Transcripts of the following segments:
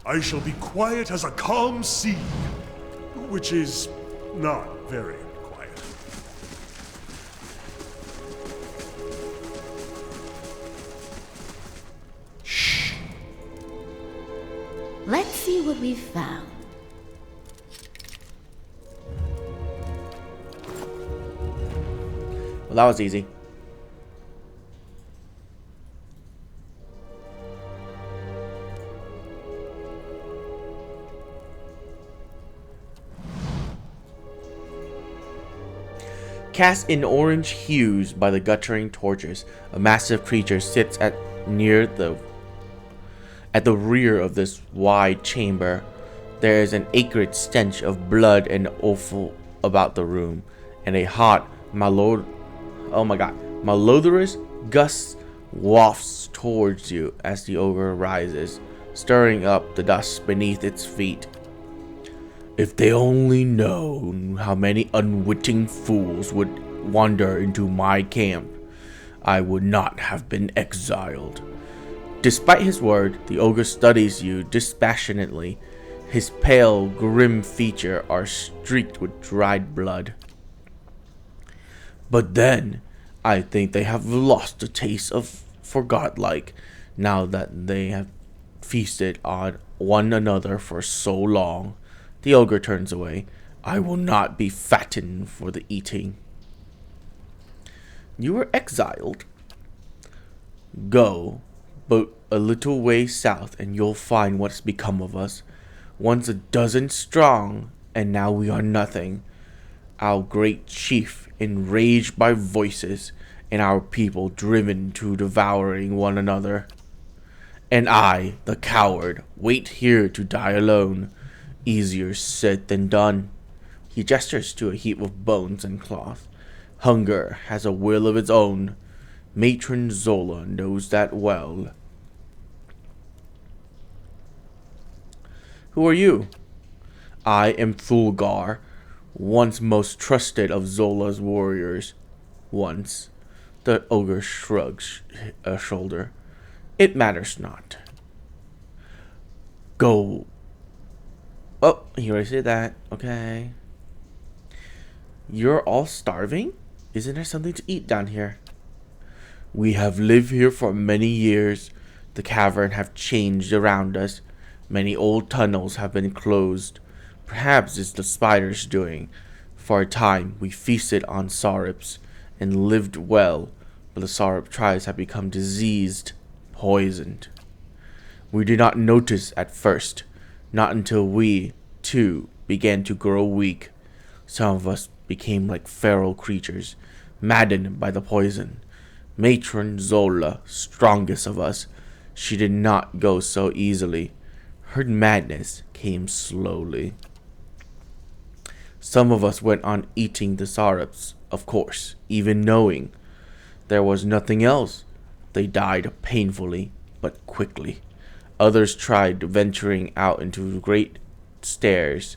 I shall be quiet as a calm sea, which is not very quiet. Shh. Let's see what we've found. Well, that was easy. Cast in orange hues by the guttering torches, a massive creature sits at the rear of this wide chamber. There is an acrid stench of blood and offal about the room, and a hot, malodorous gust wafts towards you as the ogre rises, stirring up the dust beneath its feet. If they only know how many unwitting fools would wander into my camp, I would not have been exiled. Despite his word, the ogre studies you dispassionately. His pale, grim features are streaked with dried blood. But then, I think they have lost the taste for godlike, now that they have feasted on one another for so long. The ogre turns away. I will not be fattened for the eating. You were exiled? Go, but a little way south, and you'll find what's become of us. Once a dozen strong, and now we are nothing. Our great chief enraged by voices, and our people driven to devouring one another. And I, the coward, wait here to die alone. Easier said than done. He gestures to a heap of bones and cloth. Hunger has a will of its own. Matron Zola knows that well. Who are you? I am Thulgar, once most trusted of Zola's warriors. Once. The ogre shrugs a shoulder. It matters not. Go. Oh, he already said that. Okay. You're all starving? Isn't there something to eat down here? We have lived here for many years. The cavern have changed around us. Many old tunnels have been closed. Perhaps it's the spiders' doing. For a time, we feasted on saurops and lived well, but the saurop tribes have become diseased, poisoned. We did not notice at first, not until we, too, began to grow weak. Some of us became like feral creatures, maddened by the poison. Matron Zola, strongest of us, she did not go so easily. Her madness came slowly. Some of us went on eating the saurops, of course, even knowing there was nothing else. They died painfully, but quickly. Others tried venturing out into the great stairs,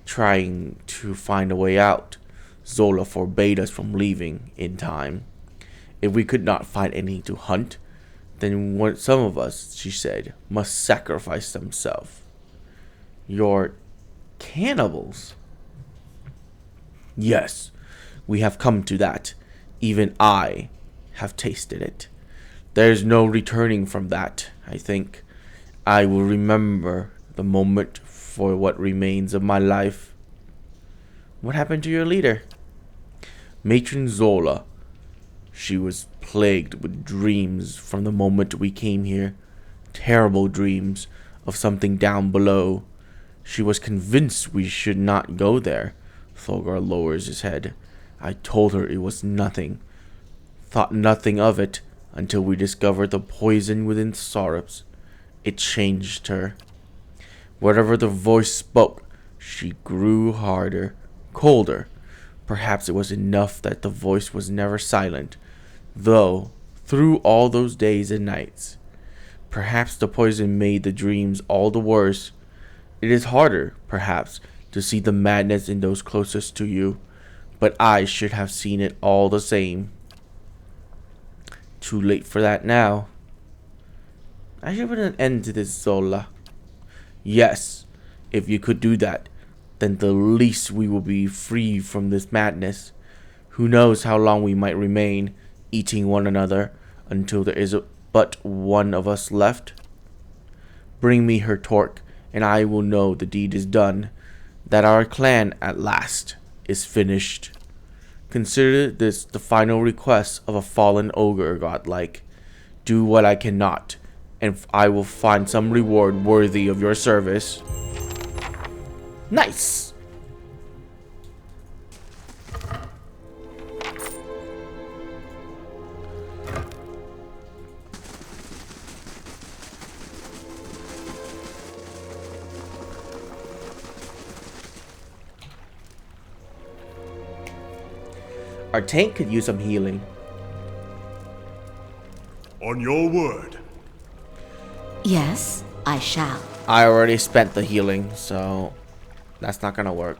trying to find a way out. Zola forbade us from leaving in time. If we could not find anything to hunt, then some of us, she said, must sacrifice themselves. You're cannibals? Yes, we have come to that. Even I have tasted it. There's no returning from that, I think. I will remember the moment for what remains of my life. What happened to your leader? Matron Zola. She was plagued with dreams from the moment we came here. Terrible dreams of something down below. She was convinced we should not go there. Thulgar lowers his head. I told her it was nothing. Thought nothing of it until we discovered the poison within saurops. It changed her. Whatever the voice spoke, she grew harder, colder. Perhaps it was enough that the voice was never silent, though, through all those days and nights. Perhaps the poison made the dreams all the worse. It is harder, perhaps, to see the madness in those closest to you, but I should have seen it all the same. Too late for that now. I should put an end to this, Zola. Yes, if you could do that, then the least we will be free from this madness. Who knows how long we might remain eating one another until there is but one of us left? Bring me her torque, and I will know the deed is done, that our clan at last is finished. Consider this the final request of a fallen ogre godlike. Do what I cannot, and I will find some reward worthy of your service. Nice! Our tank could use some healing. On your word. Yes, I shall. I already spent the healing, so that's not gonna work.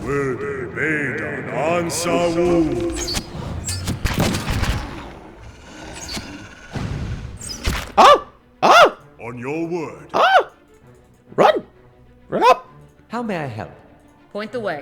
Word made on Ansawu. Oh! Oh! On your word. Oh! Run! Run up! How may I help? Point the way.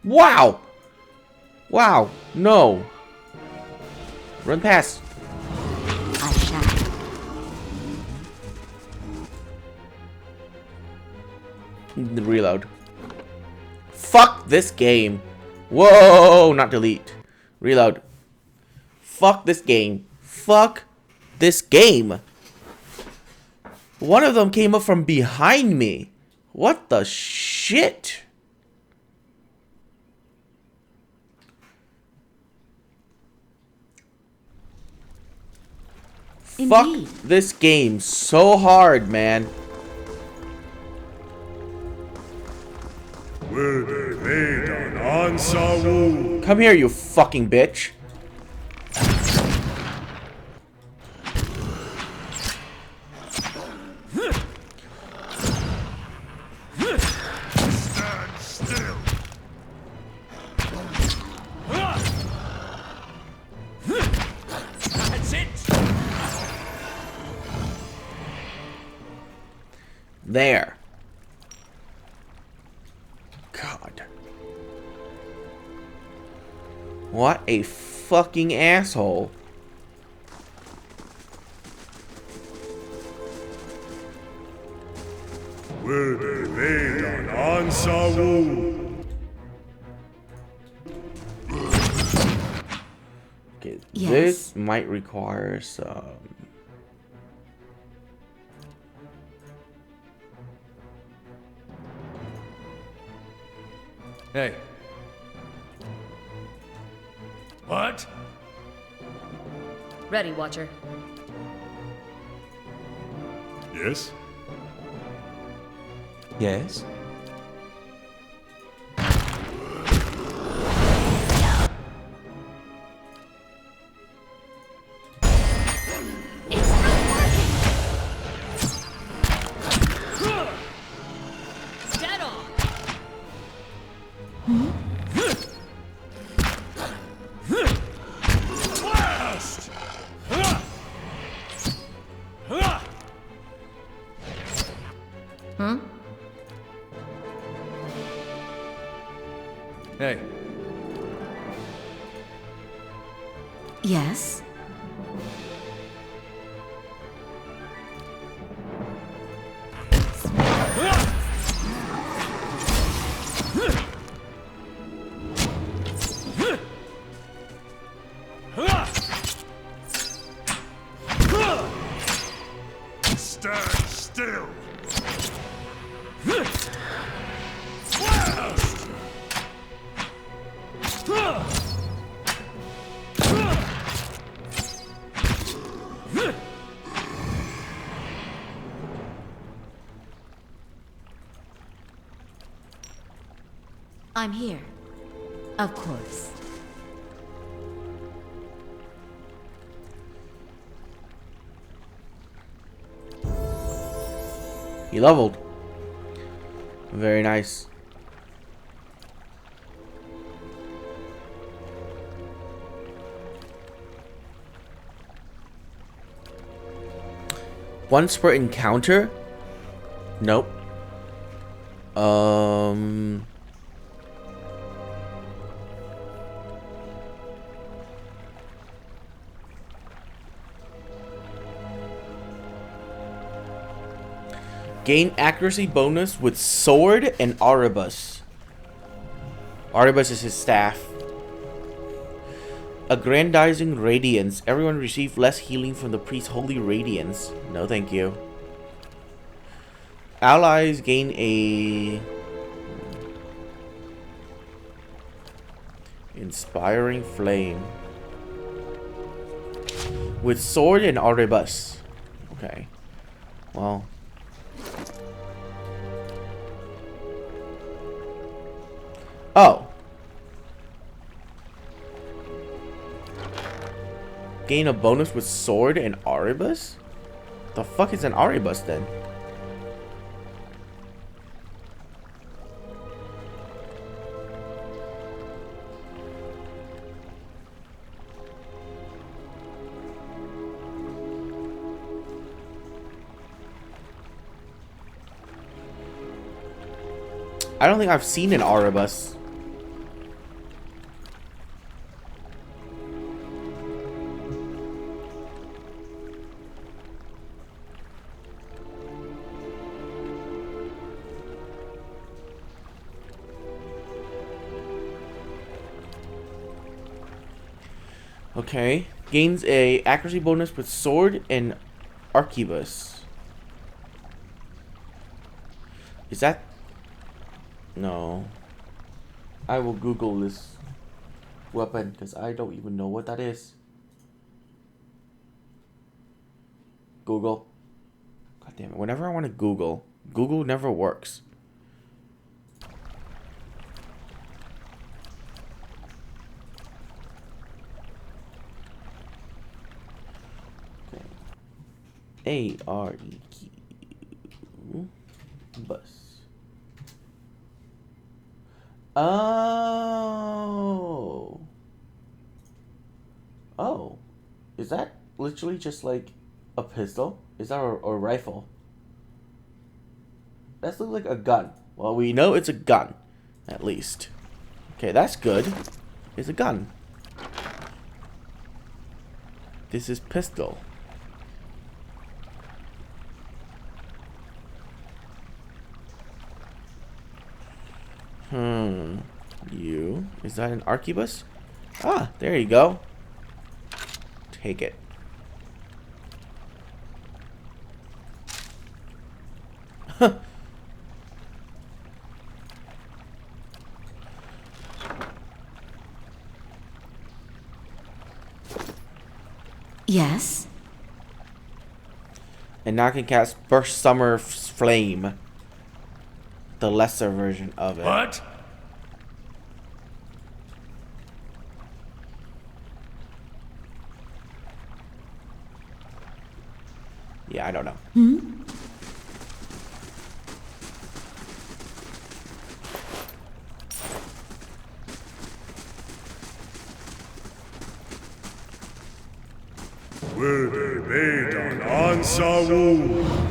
Wow! Wow, no. Run past. I shall. The reload. Fuck this game. Whoa, not delete. Reload. Fuck this game. Fuck this game. One of them came up from behind me. What the shit? Indeed. Fuck this game so hard, man. Word made on Ansawu. Come here, you fucking bitch. Stand still. That's it! There. God. What a fucking asshole. Word made on Ansawu. Okay, Yes. this might require some... Hey. What? Ready, Watcher. Yes? Yes? Dead on. Blast! Hey. Yes. Stand still. Blast! I'm here. Of course. He leveled. Very nice. Once per encounter? Nope. Gain accuracy bonus with sword and Aribus. Aribus is his staff. Aggrandizing radiance. Everyone receive less healing from the priest's holy radiance. No, thank you. Allies gain a inspiring flame with sword and Aribus. Okay. Well. Oh. Gain a bonus with sword and Aribus? The fuck is an Aribus then? I don't think I've seen an Aribus. Okay. Gains a accuracy bonus with sword and arquebus. Is that... No. I will Google this weapon because I don't even know what that is. Google. God damn it. Whenever I want to Google, Google never works. Okay. A-R-E-Q. Bus. Oh. Oh. Is that literally just like a pistol? Is that a rifle? That looks like a gun. Well, we know it's a gun. At least. Okay, that's good. It's a gun. This is pistol. You. Is that an arquebus? Ah, there you go. Take it. Yes? And now I can cast Burst Summer Flame. The lesser version of it. What? Yeah, I don't know. Will they made on Ansawu?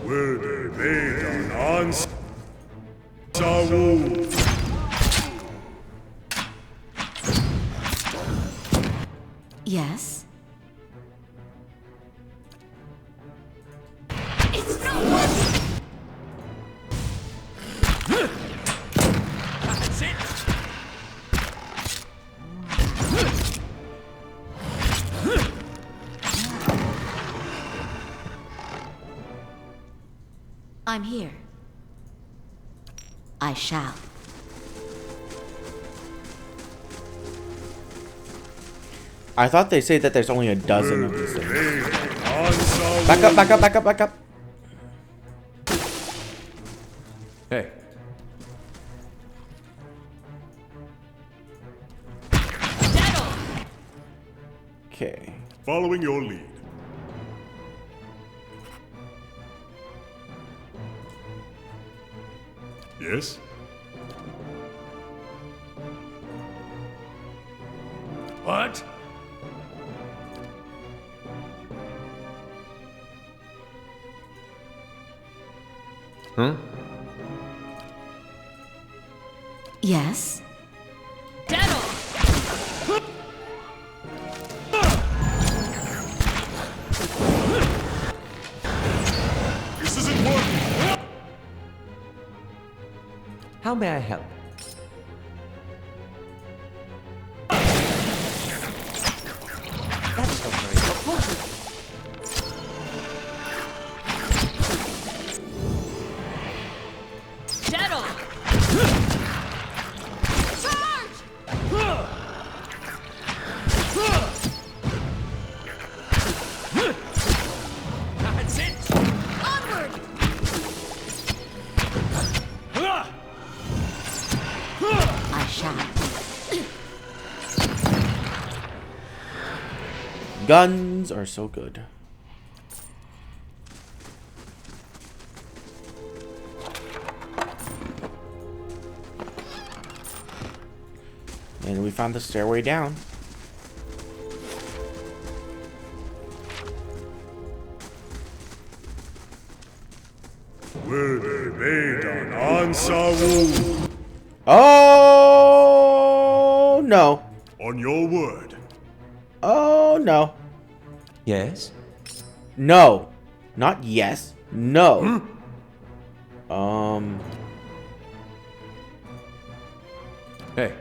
Will they made on Ansawu? Yes? I'm here. I shall. I thought they say that there's only a dozen of these things. Answer Back up, back up, back up, back up. Hey. Dead on. Okay. following your lead. Yes? What? Huh? Yes? Dead on. This isn't working! How may I help? That's not very helpful. Dead on. Charge! That's it! Onward! I shall. Guns are so good. And we found the stairway down. Oh no. On your word. Oh no. Yes? No. Not yes. No. Hey.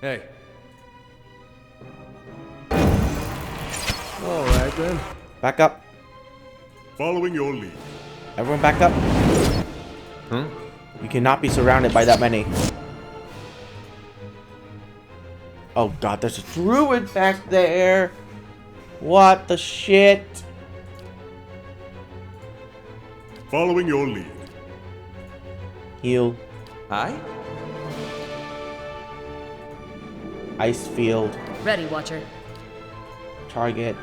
Hey. All right then. Back up. Following your lead. Everyone back up. Huh? You cannot be surrounded by that many. Oh god, there's a druid back there. What the shit? Following your lead. Heal. Aye? Ice field. Ready, Watcher. Target.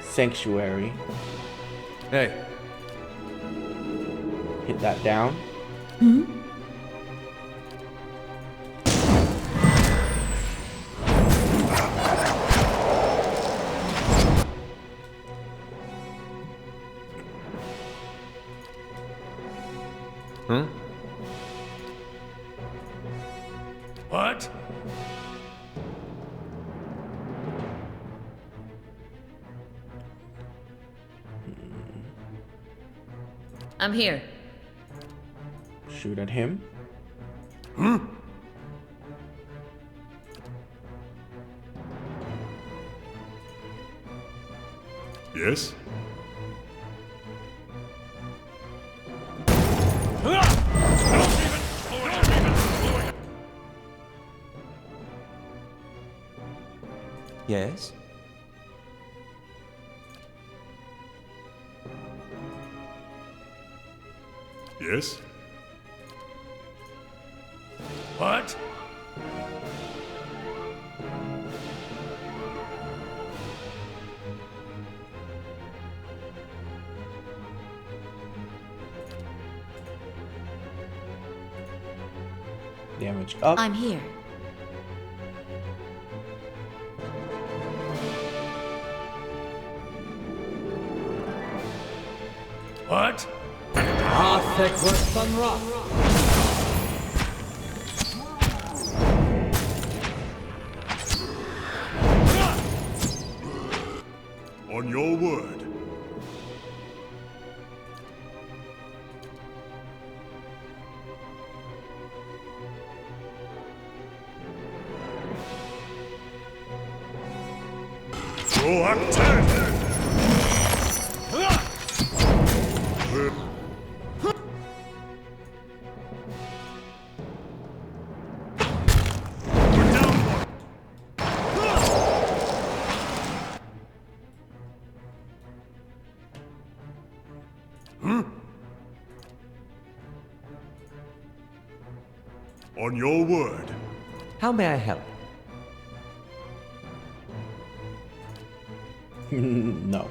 Sanctuary. Hey. Hit that down. Huh? What? I'm here. Shoot at him. Yes? Yes? Yes? What? Damage up. I'm here. What? On your word. Proactive! We're down one. On your word. How may I help? No.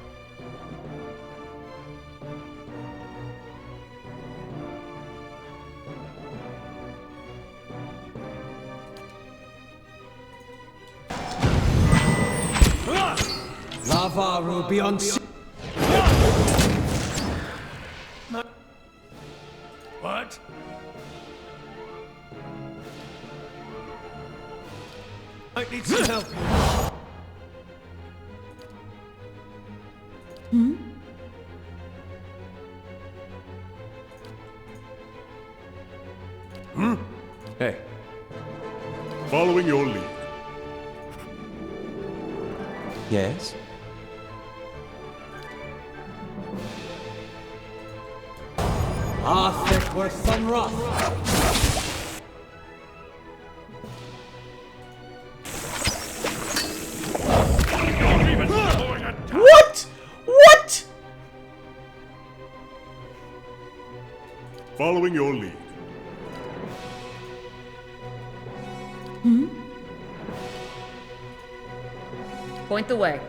Lava will be on. What? I need some help. Hey. Following your lead. Yes? Thick worse than rough. What? What? Following your lead. Point the way.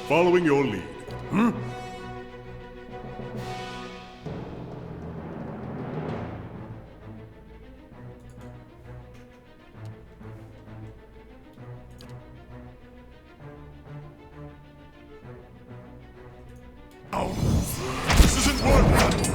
Following your lead. This isn't working!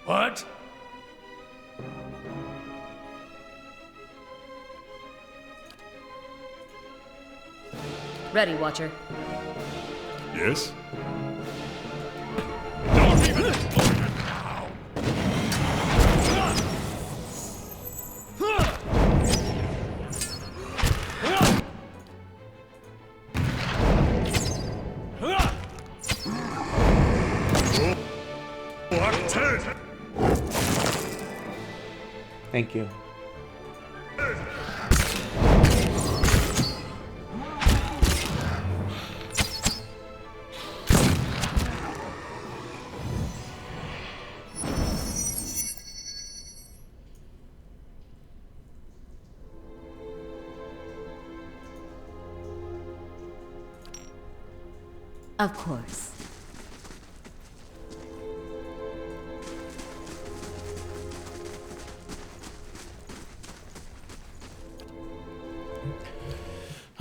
What? Ready, Watcher. Yes? Don't even explore it now! Proactive! Thank you. Of course.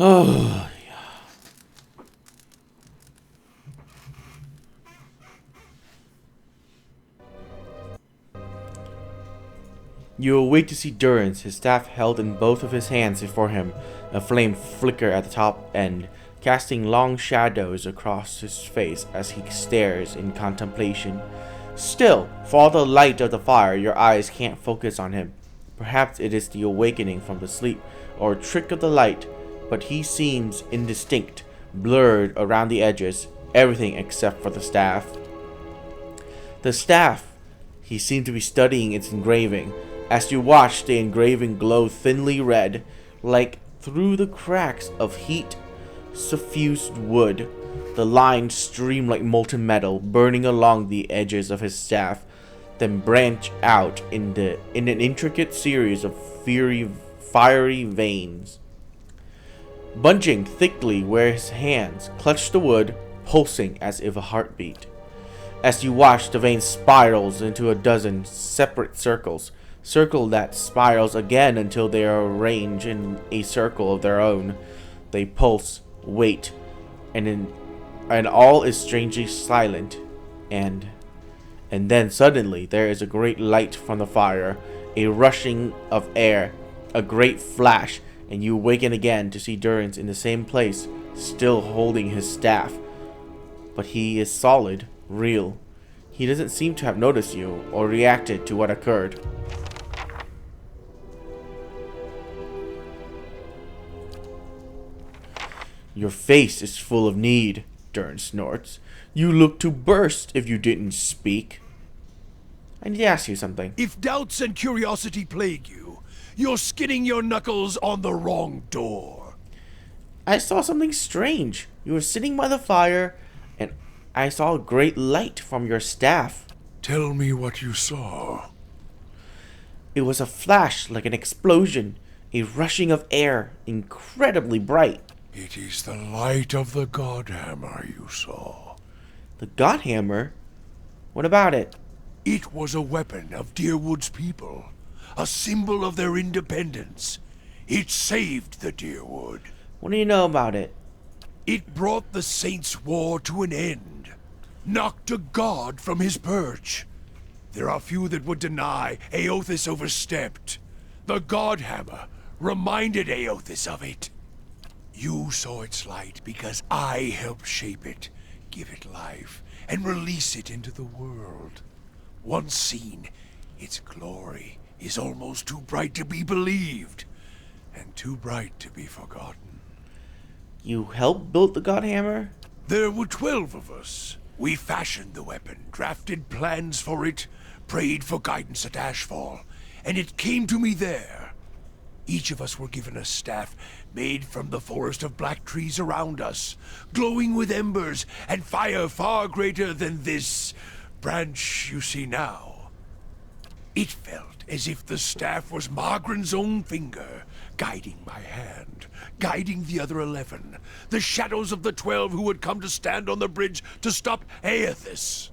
Oh, you await to see Durance, his staff held in both of his hands before him, a flame flicker at the top end, casting long shadows across his face as he stares in contemplation. Still, for all the light of the fire, your eyes can't focus on him. Perhaps it is the awakening from the sleep, or a trick of the light, but he seems indistinct, blurred around the edges, everything except for the staff. The staff, he seemed to be studying its engraving. As you watch, the engraving glow thinly red, like through the cracks of heat-suffused wood. The lines stream like molten metal, burning along the edges of his staff, then branch out in an intricate series of fiery veins, bunching thickly where his hands clutch the wood, pulsing as if a heartbeat. As you watch, the vein spirals into a dozen separate circles, circle that spirals again until they are arranged in a circle of their own. They pulse, wait, and all is strangely silent. And then suddenly there is a great light from the fire, a rushing of air, a great flash, and you awaken again to see Durance in the same place, still holding his staff. But he is solid, real. He doesn't seem to have noticed you or reacted to what occurred. Your face is full of need, Durance snorts. You look to burst if you didn't speak. I need to ask you something. If doubts and curiosity plague you, you're skidding your knuckles on the wrong door. I saw something strange. You were sitting by the fire, and I saw a great light from your staff. Tell me what you saw. It was a flash like an explosion, a rushing of air, incredibly bright. It is the light of the Godhammer you saw. The Godhammer? What about it? It was a weapon of Deerwood's people, a symbol of their independence. It saved the Deerwood. What do you know about it? It brought the Saints' War to an end, knocked a god from his perch. There are few that would deny Aothis overstepped. The Godhammer reminded Aothis of it. You saw its light because I helped shape it, give it life, and release it into the world. Once seen, its glory is almost too bright to be believed, and too bright to be forgotten. You helped build the Godhammer? There were 12 of us. We fashioned the weapon, drafted plans for it, prayed for guidance at Ashfall, and it came to me there. Each of us were given a staff made from the forest of black trees around us, glowing with embers and fire far greater than this branch you see now. It felt as if the staff was Margaren's own finger, guiding my hand, guiding the other 11, the shadows of the 12 who had come to stand on the bridge to stop Aothis.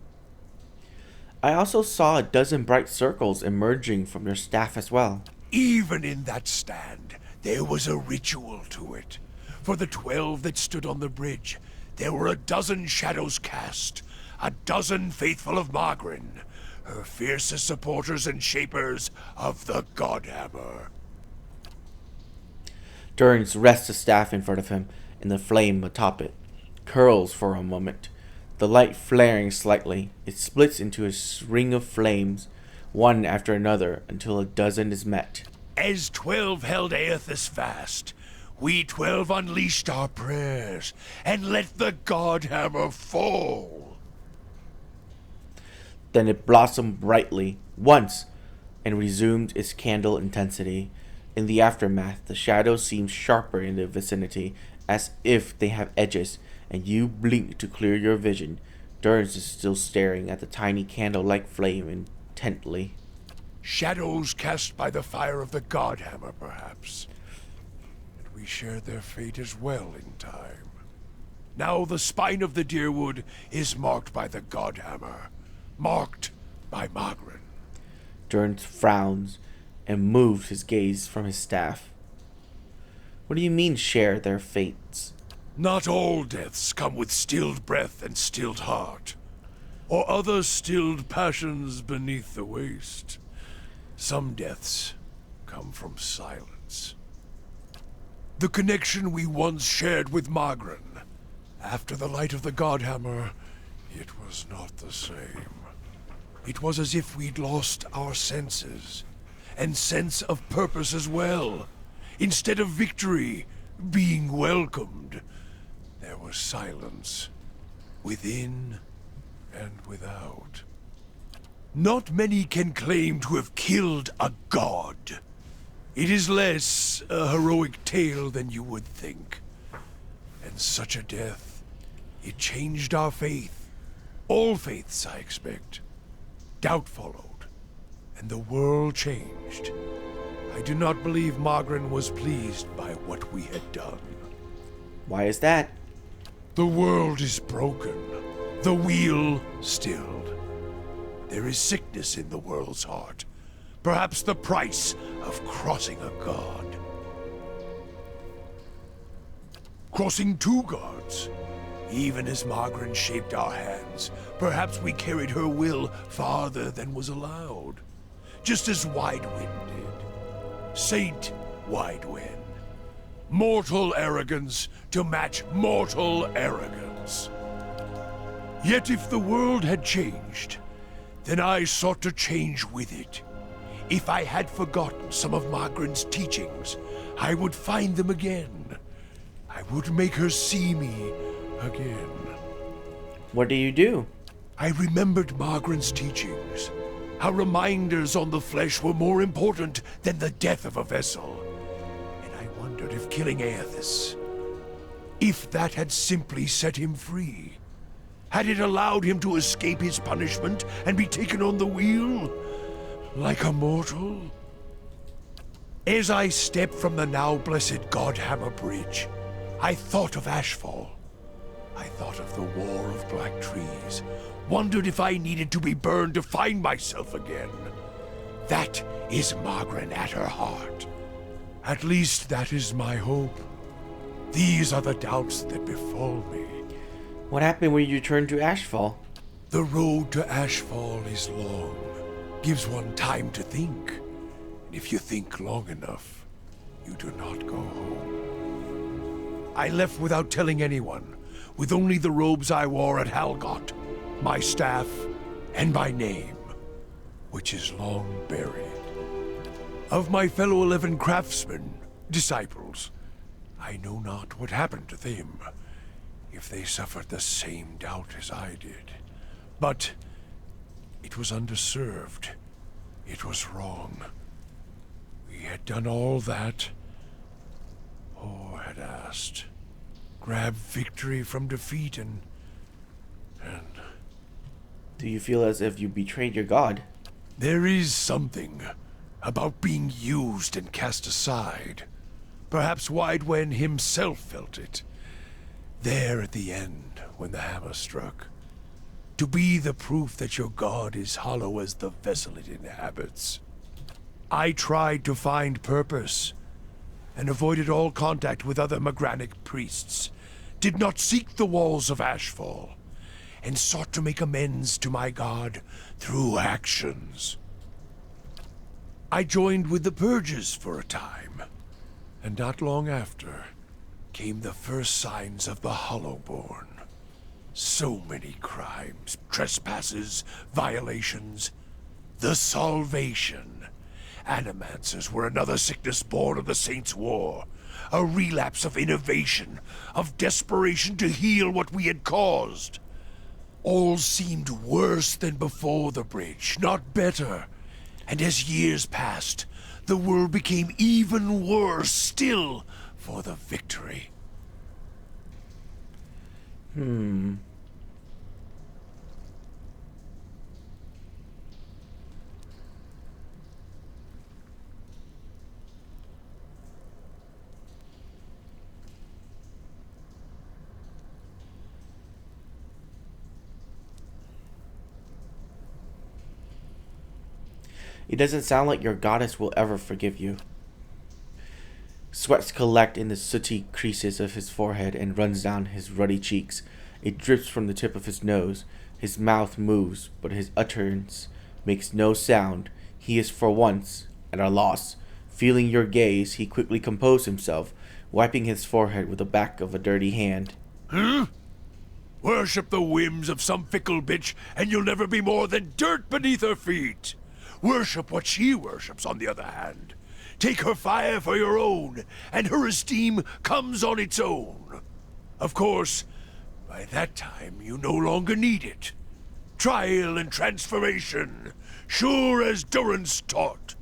I also saw a dozen bright circles emerging from your staff as well. Even in that stand, there was a ritual to it. For the 12 that stood on the bridge, there were a dozen shadows cast, a dozen faithful of Margaren, her fiercest supporters and shapers of the Godhammer. Durance rests the staff in front of him, and the flame atop it curls for a moment. The light flaring slightly, it splits into a ring of flames, one after another, until a dozen is met. As 12 held Aothis fast, we 12 unleashed our prayers and let the Godhammer fall. Then it blossomed brightly once and resumed its candle intensity. In the aftermath, the shadows seem sharper in the vicinity, as if they have edges, and you blink to clear your vision. Durance is still staring at the tiny candle-like flame intently. Shadows cast by the fire of the Godhammer, perhaps. And we shared their fate as well in time. Now the spine of the Deerwood is marked by the Godhammer, marked by Margaret. Durance frowns and moves his gaze from his staff. What do you mean, share their fates? Not all deaths come with stilled breath and stilled heart, or other stilled passions beneath the waste. Some deaths come from silence. The connection we once shared with Margaren, after the light of the Godhammer, it was not the same. It was as if we'd lost our senses, and sense of purpose as well. Instead of victory being welcomed, there was silence, within and without. Not many can claim to have killed a god. It is less a heroic tale than you would think. And such a death, it changed our faith. All faiths, I expect. Doubt followed, and the world changed. I do not believe Margaren was pleased by what we had done. Why is that? The world is broken, the wheel stilled. There is sickness in the world's heart, Perhaps the price of crossing a god. Crossing two gods. Even as Margaret shaped our hands, perhaps we carried her will farther than was allowed. Just as Widewind did. Saint Widewind. Mortal arrogance to match mortal arrogance. Yet if the world had changed, then I sought to change with it. If I had forgotten some of Margaret's teachings, I would find them again. I would make her see me again. What do you do? I remembered Margaret's teachings. How reminders on the flesh were more important than the death of a vessel. And I wondered if killing Aethys, if that had simply set him free. Had it allowed him to escape his punishment and be taken on the wheel? Like a mortal? As I stepped from the now blessed Godhammer Bridge, I thought of Ashfall. I thought of the War of Black Trees. Wondered if I needed to be burned to find myself again. That is Margaret at her heart. At least that is my hope. These are the doubts that befall me. What happened when you returned to Ashfall? The road to Ashfall is long. Gives one time to think. And if you think long enough, you do not go home. I left without telling anyone, with only the robes I wore at Halgot, my staff, and my name, which is long buried. Of my fellow 11 craftsmen, disciples, I know not what happened to them, if they suffered the same doubt as I did. But it was underserved. It was wrong. We had done all that, or had asked. Grabbed victory from defeat and... Do you feel as if you betrayed your god? There is something about being used and cast aside. Perhaps Widewen himself felt it. There at the end, when the hammer struck. To be the proof that your god is hollow as the vessel it inhabits. I tried to find purpose, and avoided all contact with other Magranic priests. Did not seek the walls of Ashfall, and sought to make amends to my god through actions. I joined with the Purges for a time, and not long after came the first signs of the Hollowborn. So many crimes, trespasses, violations. The Salvation. Animancers were another sickness born of the Saints' War. A relapse of innovation, of desperation to heal what we had caused. All seemed worse than before the bridge, not better. And as years passed, the world became even worse still for the victory. It doesn't sound like your goddess will ever forgive you. Sweats collect in the sooty creases of his forehead and runs down his ruddy cheeks. It drips from the tip of his nose. His mouth moves, but his utterance makes no sound. He is for once at a loss. Feeling your gaze, he quickly composed himself, wiping his forehead with the back of a dirty hand. Worship the whims of some fickle bitch, and you'll never be more than dirt beneath her feet. Worship what she worships, on the other hand. Take her fire for your own, and her esteem comes on its own. Of course, by that time you no longer need it. Trial and transformation, sure as Durance taught.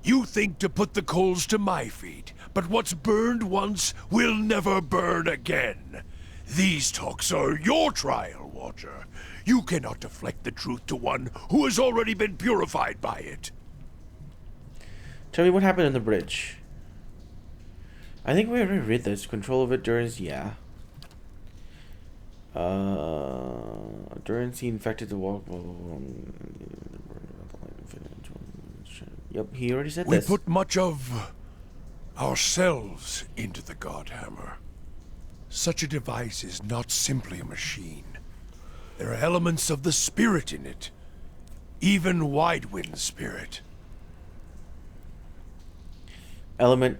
You think to put the coals to my feet, but what's burned once will never burn again. These talks are your trial, Watcher. You cannot deflect the truth to one who has already been purified by it. Tell me what happened on the bridge. I think we already read this. Control of endurance, yeah. Endurance infected the wall. Yep, he already said We this. put much of ourselves into the Godhammer. Such a device is not simply a machine. There are elements of the spirit in it. Even Widewind's spirit. Element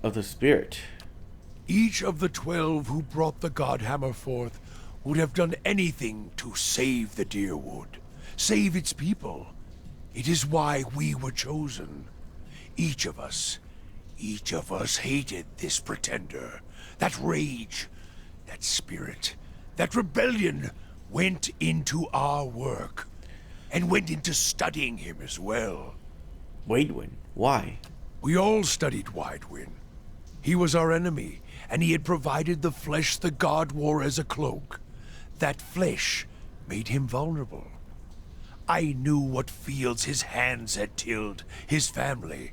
of the spirit. Each of the 12 who brought the Godhammer forth would have done anything to save the Deerwood, save its people. It is why we were chosen. Each of us hated this pretender. That rage, that spirit, that rebellion went into our work, and went into studying him as well. Wadewind. Why? We all studied Widewind. He was our enemy, and he had provided the flesh the god wore as a cloak. That flesh made him vulnerable. I knew what fields his hands had tilled, his family,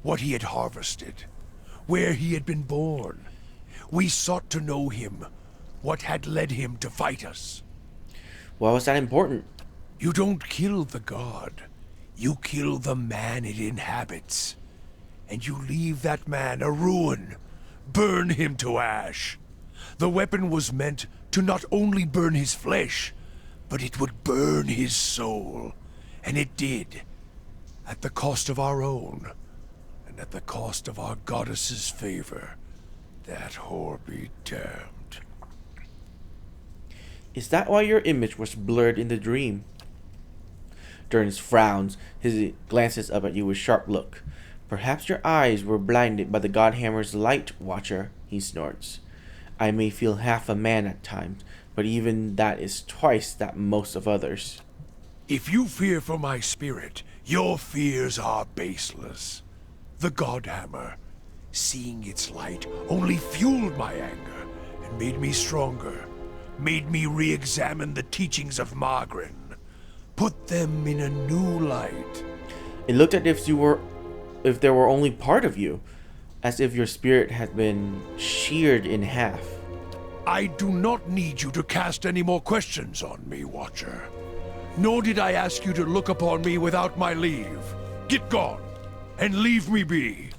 what he had harvested, where he had been born. We sought to know him, what had led him to fight us. Why was that important? You don't kill the god. You kill the man it inhabits. And you leave that man a ruin. Burn him to ash. The weapon was meant to not only burn his flesh, but it would burn his soul. And it did. At the cost of our own. And at the cost of our goddess's favor. That whore be damned. Is that why your image was blurred in the dream? Durin's frowns, his glances up at you with sharp look. Perhaps your eyes were blinded by the Godhammer's light, Watcher, he snorts. I may feel half a man at times, but even that is twice that most of others. If you fear for my spirit, your fears are baseless. The Godhammer, seeing its light, only fueled my anger and made me stronger, made me re-examine the teachings of Margaret, put them in a new light. It looked as if there were only part of you, as if your spirit had been sheared in half. I do not need you to cast any more questions on me, Watcher. Nor did I ask you to look upon me without my leave. Get gone, and leave me be.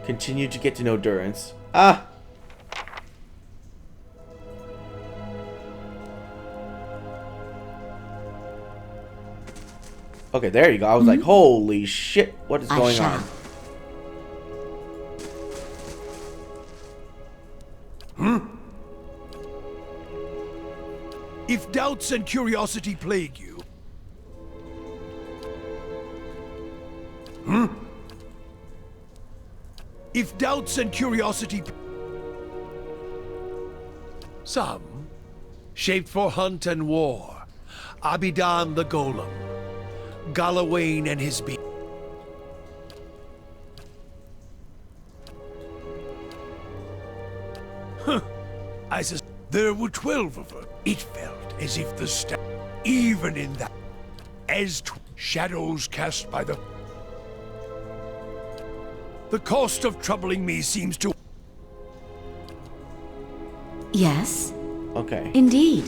Continue to get to know Durance. Ah! Okay, there you go. I was like, holy shit, what is going on? If doubts and curiosity plague you... If doubts and curiosity... Some, shaped for hunt and war. Abidan the Golem. Galawain and his beast. I said there were 12 of them. It felt as if the even in that, as shadows cast by the cost of troubling me seems to. Yes, Okay. indeed.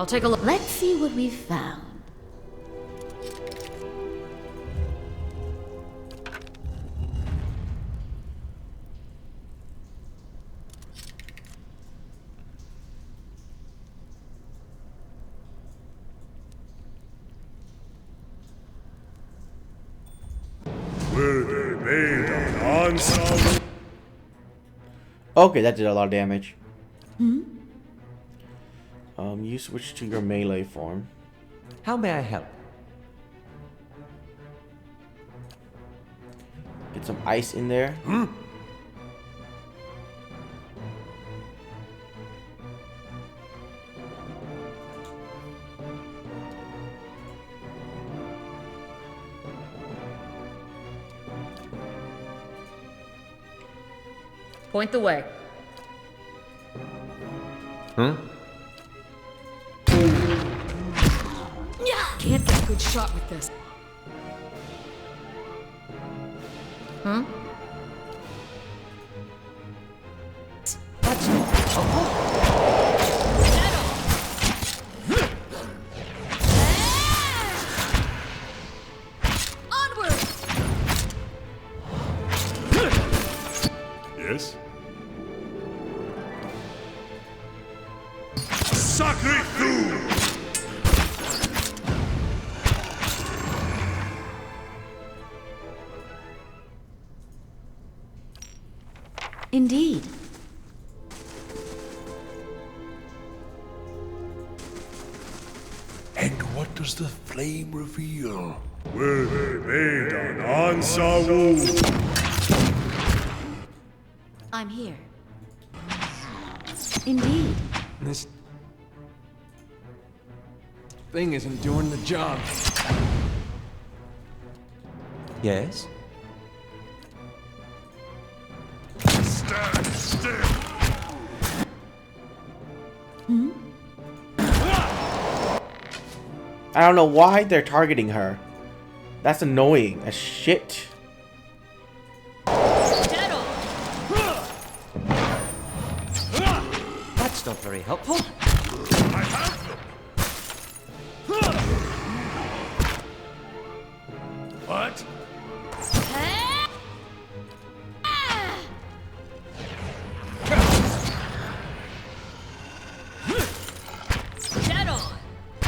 I'll take a look. Let's see what we've found. Were they made of non-solid? Okay, that did a lot of damage. You switch to your melee form. How may I help? Get some ice in there. Point the way. good shot with this. Huh? Onward! Yes? Sacre Fou! Indeed. And what does the flame reveal? Were they made on Ansawu? I'm here. Indeed. This thing isn't doing the job. Yes? Stand still! I don't know why they're targeting her. That's annoying as shit. That's not very helpful. I have them! What?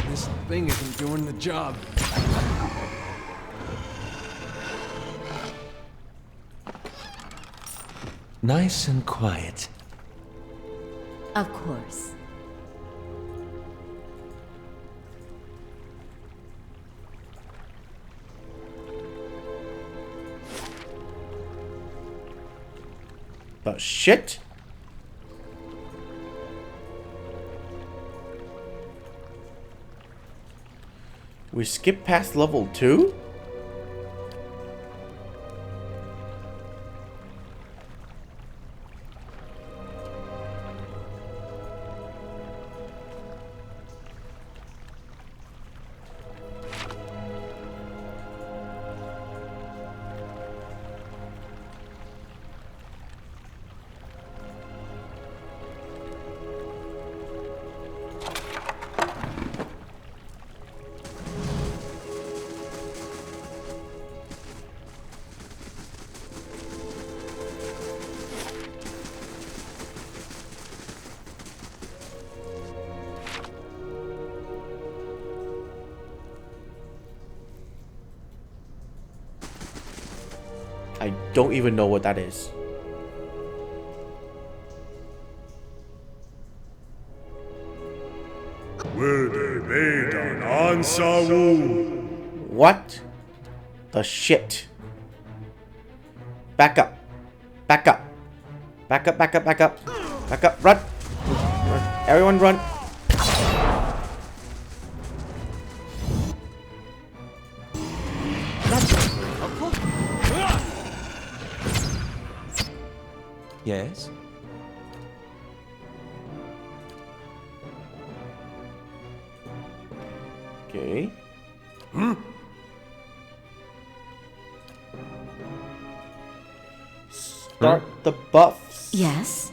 This thing isn't doing the job. Nice and quiet. Of course. But shit. We skipped past level 2? I don't even know what that is. Were they made on Ansawu? What the shit? Back up. Back up. Back up, back up, back up. Back up, run. Run. Everyone run. Yes? Okay. Start the buffs. Yes.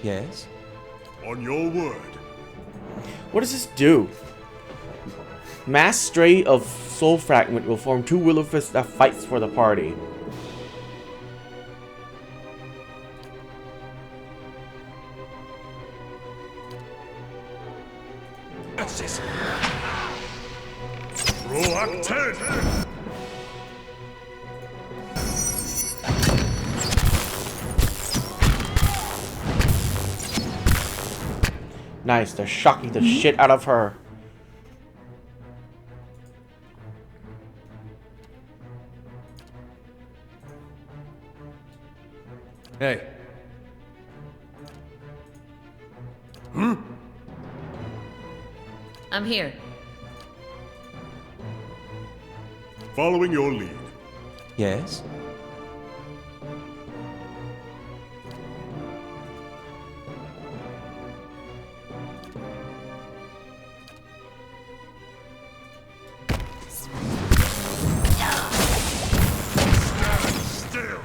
Yes? On your word. What does this do? Mass stray of soul fragment will form two willow fists that fights for the party. Proacted! Nice, they're shocking the shit out of her. Hey. I'm here. Following your lead. Yes? Still.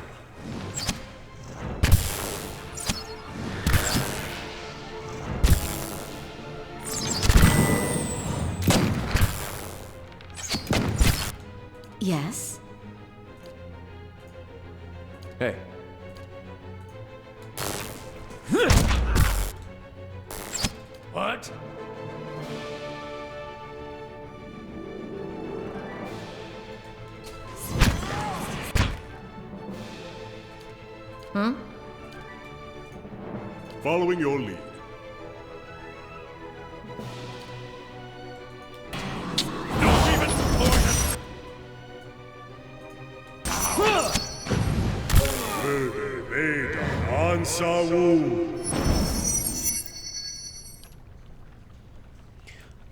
Yes? Hey. What? Following your lead. Don't even support it!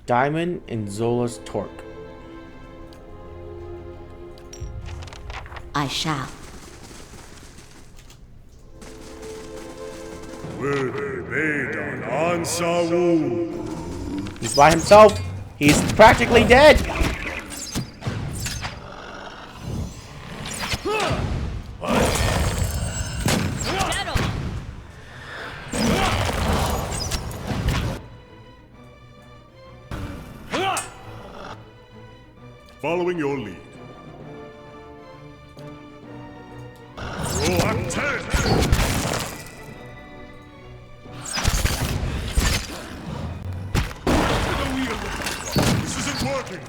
Diamond and Zola's torque. I shall. He's by himself. He's practically dead. Following your lead. Oh, I'm dead! This isn't working!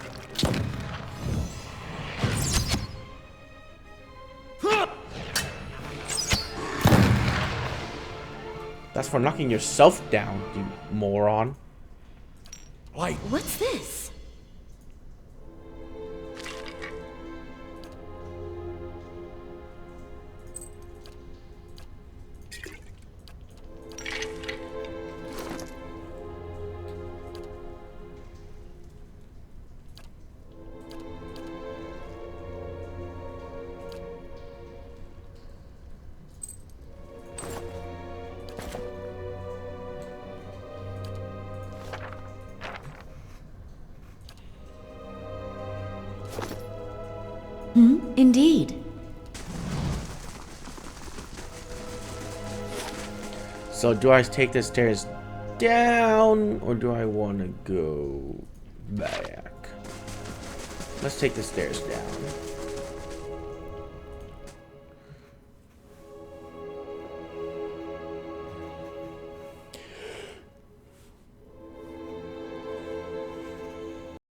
That's for knocking yourself down, you moron. Light. What's this? Indeed. So do I take the stairs down or do I want to go back? Let's take the stairs down.